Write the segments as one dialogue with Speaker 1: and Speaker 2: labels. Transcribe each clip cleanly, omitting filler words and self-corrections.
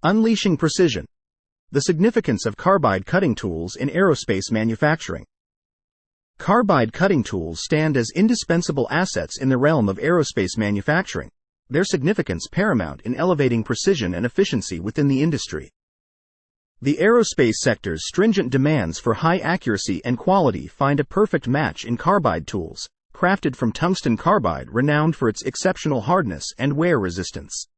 Speaker 1: Unleashing precision. The significance of carbide cutting tools in aerospace manufacturing. Carbide cutting tools stand as indispensable assets in the realm of aerospace manufacturing, their significance paramount in elevating precision and efficiency within the industry. The aerospace sector's stringent demands for high accuracy and quality find a perfect match in carbide tools, crafted from tungsten carbide renowned for its exceptional hardness and wear resistance.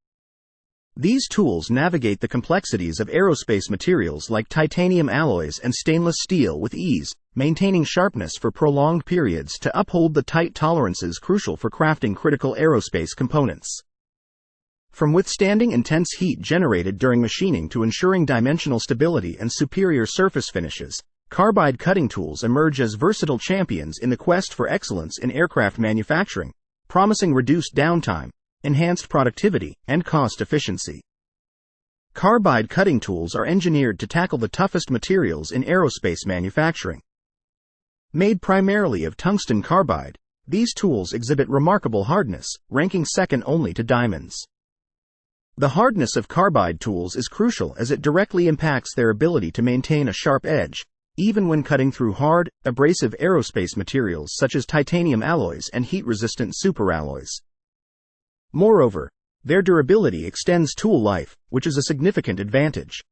Speaker 1: These tools navigate the complexities of aerospace materials like titanium alloys and stainless steel with ease, maintaining sharpness for prolonged periods to uphold the tight tolerances crucial for crafting critical aerospace components. From withstanding intense heat generated during machining to ensuring dimensional stability and superior surface finishes, carbide cutting tools emerge as versatile champions in the quest for excellence in aircraft manufacturing, promising reduced downtime, enhanced productivity, and cost efficiency. Carbide cutting tools are engineered to tackle the toughest materials in aerospace manufacturing. Made primarily of tungsten carbide, these tools exhibit remarkable hardness, ranking second only to diamonds. The hardness of carbide tools is crucial as it directly impacts their ability to maintain a sharp edge, even when cutting through hard, abrasive aerospace materials such as titanium alloys and heat-resistant superalloys. Moreover, their durability extends tool life, which is a significant advantage.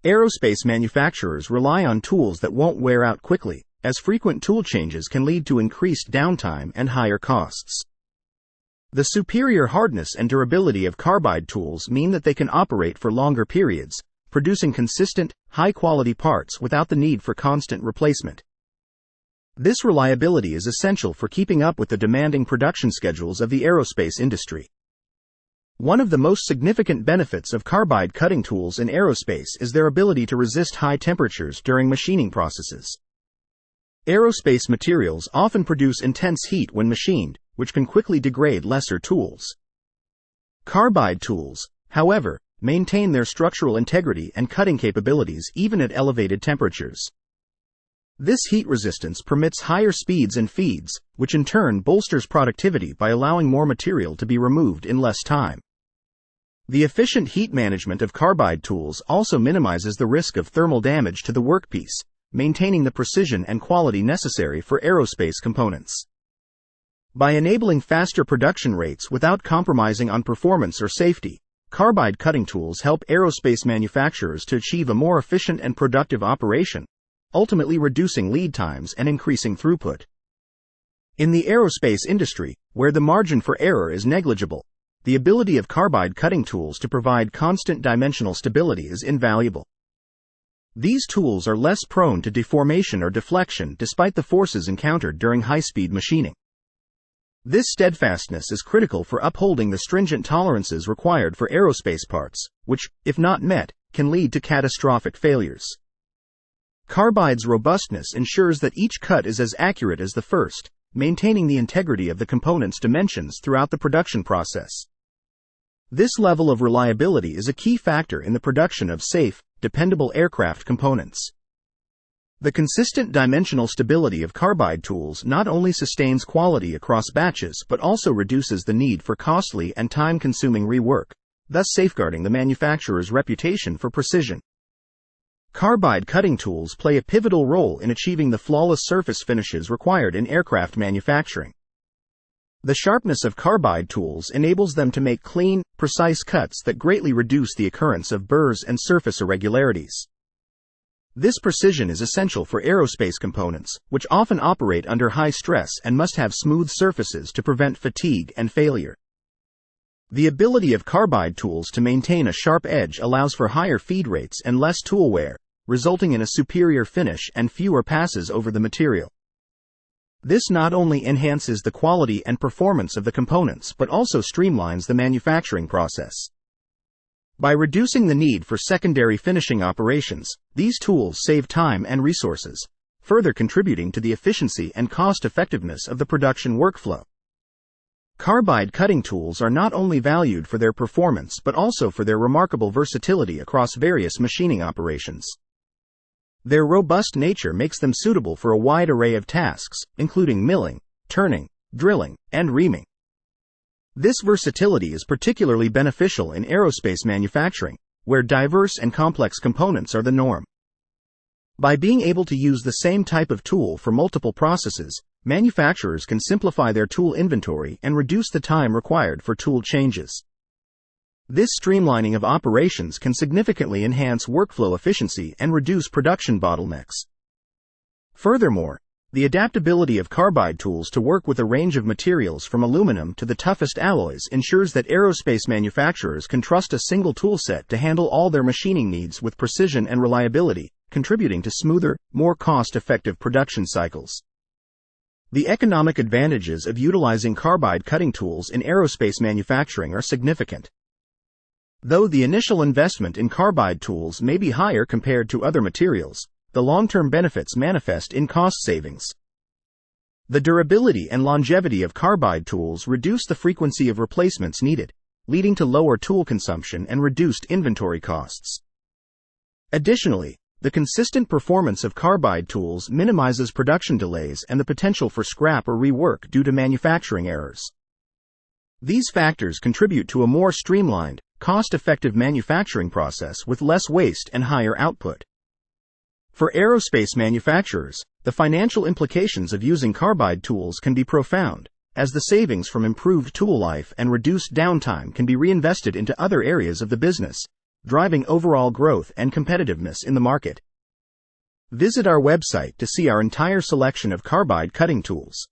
Speaker 1: Aerospace manufacturers rely on tools that won't wear out quickly, as frequent tool changes can lead to increased downtime and higher costs. The superior hardness and durability of carbide tools mean that they can operate for longer periods, producing consistent, high-quality parts without the need for constant replacement. This reliability is essential for keeping up with the demanding production schedules of the aerospace industry. One of the most significant benefits of carbide cutting tools in aerospace is their ability to resist high temperatures during machining processes. Aerospace materials often produce intense heat when machined, which can quickly degrade lesser tools. Carbide tools, however, maintain their structural integrity and cutting capabilities even at elevated temperatures. This heat resistance permits higher speeds and feeds, which in turn bolsters productivity by allowing more material to be removed in less time. The efficient heat management of carbide tools also minimizes the risk of thermal damage to the workpiece, maintaining the precision and quality necessary for aerospace components. By enabling faster production rates without compromising on performance or safety, carbide cutting tools help aerospace manufacturers to achieve a more efficient and productive operation, ultimately reducing lead times and increasing throughput. In the aerospace industry, where the margin for error is negligible, the ability of carbide cutting tools to provide constant dimensional stability is invaluable. These tools are less prone to deformation or deflection despite the forces encountered during high-speed machining. This steadfastness is critical for upholding the stringent tolerances required for aerospace parts, which, if not met, can lead to catastrophic failures. Carbide's robustness ensures that each cut is as accurate as the first, maintaining the integrity of the component's dimensions throughout the production process. This level of reliability is a key factor in the production of safe, dependable aircraft components. The consistent dimensional stability of carbide tools not only sustains quality across batches but also reduces the need for costly and time-consuming rework, thus safeguarding the manufacturer's reputation for precision. Carbide cutting tools play a pivotal role in achieving the flawless surface finishes required in aircraft manufacturing. The sharpness of carbide tools enables them to make clean, precise cuts that greatly reduce the occurrence of burrs and surface irregularities. This precision is essential for aerospace components, which often operate under high stress and must have smooth surfaces to prevent fatigue and failure. The ability of carbide tools to maintain a sharp edge allows for higher feed rates and less tool wear, resulting in a superior finish and fewer passes over the material. This not only enhances the quality and performance of the components but also streamlines the manufacturing process. By reducing the need for secondary finishing operations, these tools save time and resources, further contributing to the efficiency and cost-effectiveness of the production workflow. Carbide cutting tools are not only valued for their performance but also for their remarkable versatility across various machining operations. Their robust nature makes them suitable for a wide array of tasks, including milling, turning, drilling, and reaming. This versatility is particularly beneficial in aerospace manufacturing, where diverse and complex components are the norm. By being able to use the same type of tool for multiple processes, manufacturers can simplify their tool inventory and reduce the time required for tool changes. This streamlining of operations can significantly enhance workflow efficiency and reduce production bottlenecks. Furthermore, the adaptability of carbide tools to work with a range of materials from aluminum to the toughest alloys ensures that aerospace manufacturers can trust a single toolset to handle all their machining needs with precision and reliability, contributing to smoother, more cost-effective production cycles. The economic advantages of utilizing carbide cutting tools in aerospace manufacturing are significant. Though the initial investment in carbide tools may be higher compared to other materials, the long-term benefits manifest in cost savings. The durability and longevity of carbide tools reduce the frequency of replacements needed, leading to lower tool consumption and reduced inventory costs. Additionally, the consistent performance of carbide tools minimizes production delays and the potential for scrap or rework due to manufacturing errors. These factors contribute to a more streamlined, cost-effective manufacturing process with less waste and higher output. For aerospace manufacturers, the financial implications of using carbide tools can be profound, as the savings from improved tool life and reduced downtime can be reinvested into other areas of the business, driving overall growth and competitiveness in the market. Visit our website to see our entire selection of carbide cutting tools.